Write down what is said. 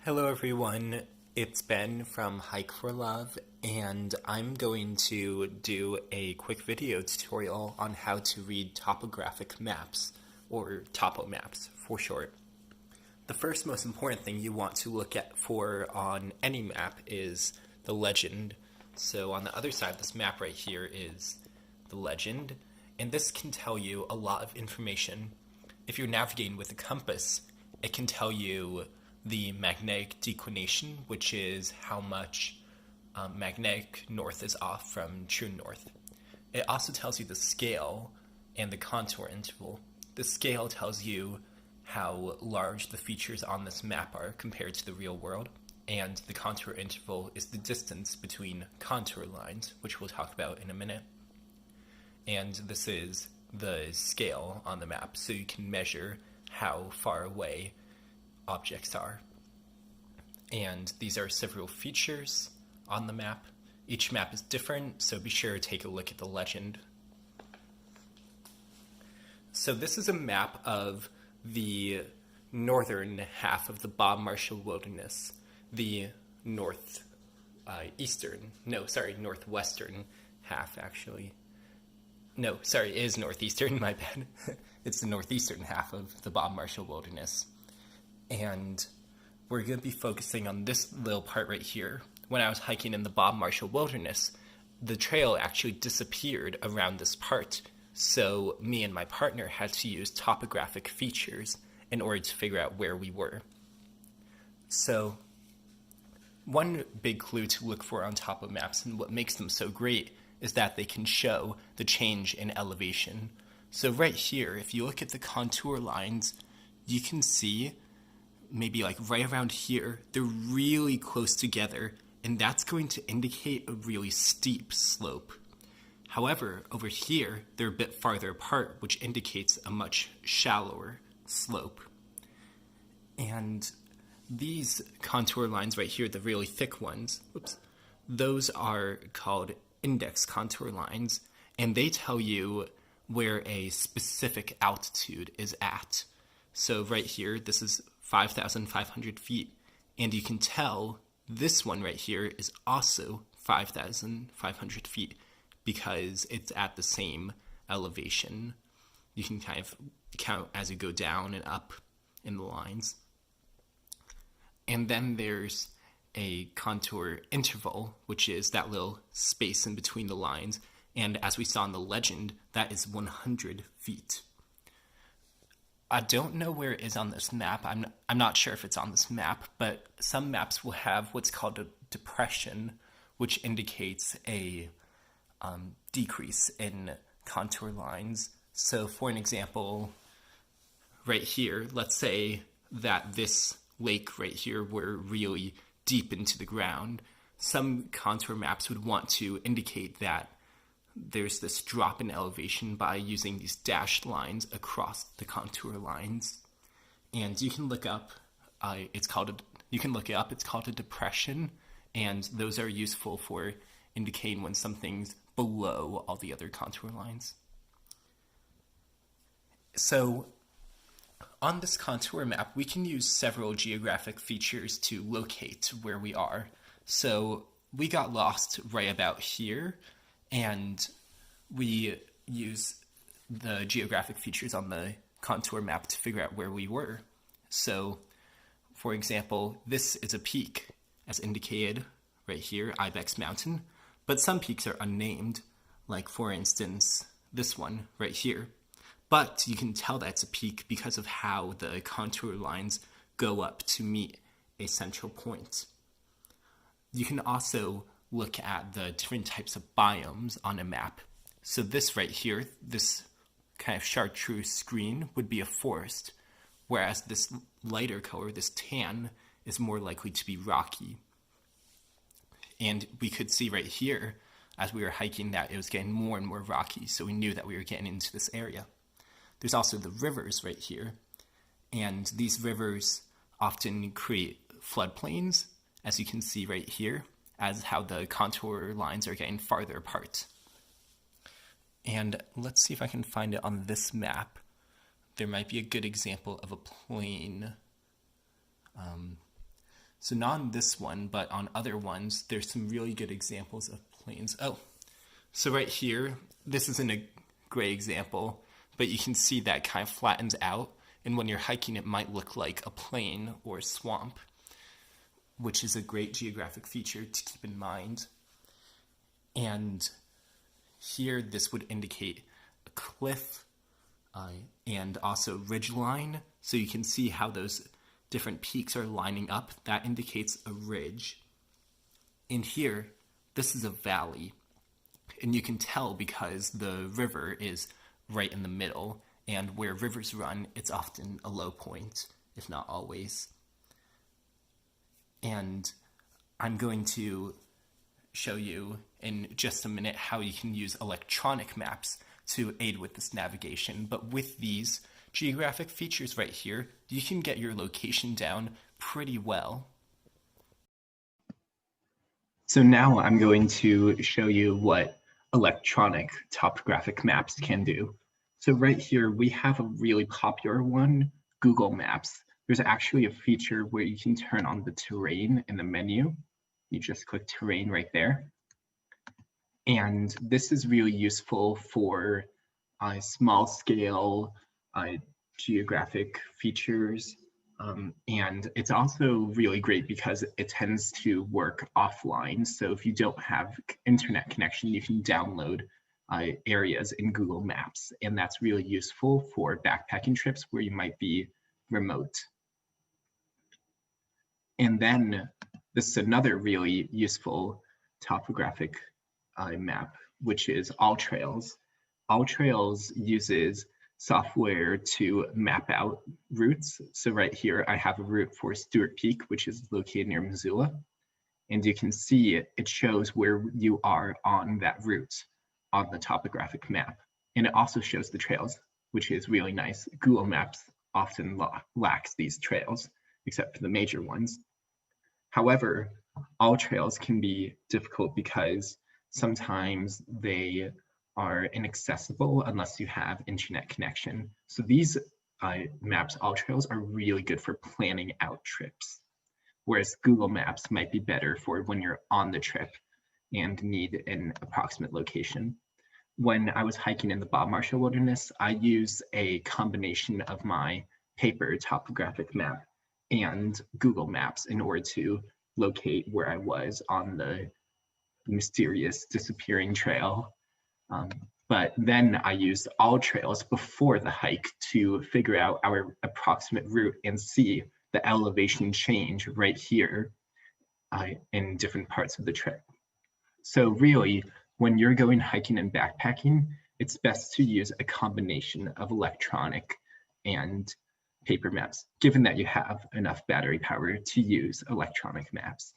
Hello everyone, it's Ben from Hike4Love, and I'm going to do a quick video tutorial on how to read topographic maps, or topo maps for short. The first most important thing you want to look at for on any map is the legend. So on the other side of this map right here is the legend, and this can tell you a lot of information. If you're navigating with a compass, it can tell you the magnetic declination, which is how much magnetic north is off from true north. It also tells you the scale and the contour interval. The scale tells you how large the features on this map are compared to the real world, and the contour interval is the distance between contour lines, which we'll talk about in a minute. And this is the scale on the map, so you can measure how far away objects are. And these are several features on the map. Each map is different, so be sure to take a look at the legend. So this is a map of the northern half of the Bob Marshall Wilderness, the northwestern half, actually. No, sorry, it is northeastern, my bad. It's the northeastern half of the Bob Marshall Wilderness. And we're going to be focusing on this little part right here. When I was hiking in the Bob Marshall Wilderness, the trail actually disappeared around this part, so me and my partner had to use topographic features in order to figure out where we were. So one big clue to look for on topo maps, and what makes them so great, is that they can show the change in elevation. So right here, if you look at the contour lines, you can see maybe like right around here, they're really close together, and that's going to indicate a really steep slope. However, over here, they're a bit farther apart, which indicates a much shallower slope. And these contour lines right here, the really thick ones, those are called index contour lines, and they tell you where a specific altitude is at. So right here, this is 5,500 feet, and you can tell this one right here is also 5,500 feet because it's at the same elevation. You can kind of count as you go down and up in the lines. And then there's a contour interval, which is that little space in between the lines, and as we saw in the legend, that is 100 feet. I don't know where it is on this map. I'm not sure if it's on this map, but some maps will have what's called a depression, which indicates a decrease in contour lines. So for an example, right here, let's say that this lake right here were really deep into the ground. Some contour maps would want to indicate that there's this drop in elevation by using these dashed lines across the contour lines. And you can look up, it's called a depression, and those are useful for indicating when something's below all the other contour lines. So on this contour map, we can use several geographic features to locate where we are. So we got lost right about here, and we use the geographic features on the contour map to figure out where we were. So, for example, this is a peak, as indicated right here, Ibex Mountain, but some peaks are unnamed, like for instance, this one right here. But you can tell that's a peak because of how the contour lines go up to meet a central point. You can also look at the different types of biomes on a map. So this right here, this kind of chartreuse green would be a forest, whereas this lighter color, this tan, is more likely to be rocky. And we could see right here, as we were hiking, that it was getting more and more rocky, so we knew that we were getting into this area. There's also the rivers right here, and these rivers often create floodplains, as you can see right here, as how the contour lines are getting farther apart. And let's see if I can find it on this map. There might be a good example of a plain. So not on this one, but on other ones, there's some really good examples of plains. Oh, so right here, this isn't a great example, but you can see that kind of flattens out. And when you're hiking, it might look like a plain or a swamp, which is a great geographic feature to keep in mind. And here, this would indicate a cliff and also ridgeline. So you can see how those different peaks are lining up. That indicates a ridge. In here, this is a valley. And you can tell because the river is right in the middle. And where rivers run, it's often a low point, if not always. And I'm going to show you in just a minute how you can use electronic maps to aid with this navigation. But with these geographic features right here, you can get your location down pretty well. So now I'm going to show you what electronic topographic maps can do. So right here, we have a really popular one, Google Maps. There's actually a feature where you can turn on the terrain in the menu. You just click terrain right there. And this is really useful for small scale geographic features. And it's also really great because it tends to work offline. So if you don't have internet connection, you can download areas in Google Maps. And that's really useful for backpacking trips where you might be remote. And then this is another really useful topographic map, which is AllTrails. AllTrails uses software to map out routes. So right here, I have a route for Stewart Peak, which is located near Missoula. And you can see it shows where you are on that route on the topographic map. And it also shows the trails, which is really nice. Google Maps often lacks these trails, except for the major ones. However, AllTrails can be difficult because sometimes they are inaccessible unless you have internet connection. So these maps, AllTrails, are really good for planning out trips, whereas Google Maps might be better for when you're on the trip and need an approximate location. When I was hiking in the Bob Marshall Wilderness, I used a combination of my paper topographic map and Google Maps in order to locate where I was on the mysterious disappearing trail. But then I used AllTrails before the hike to figure out our approximate route and see the elevation change right here in different parts of the trip. So really, when you're going hiking and backpacking, it's best to use a combination of electronic and paper maps, given that you have enough battery power to use electronic maps.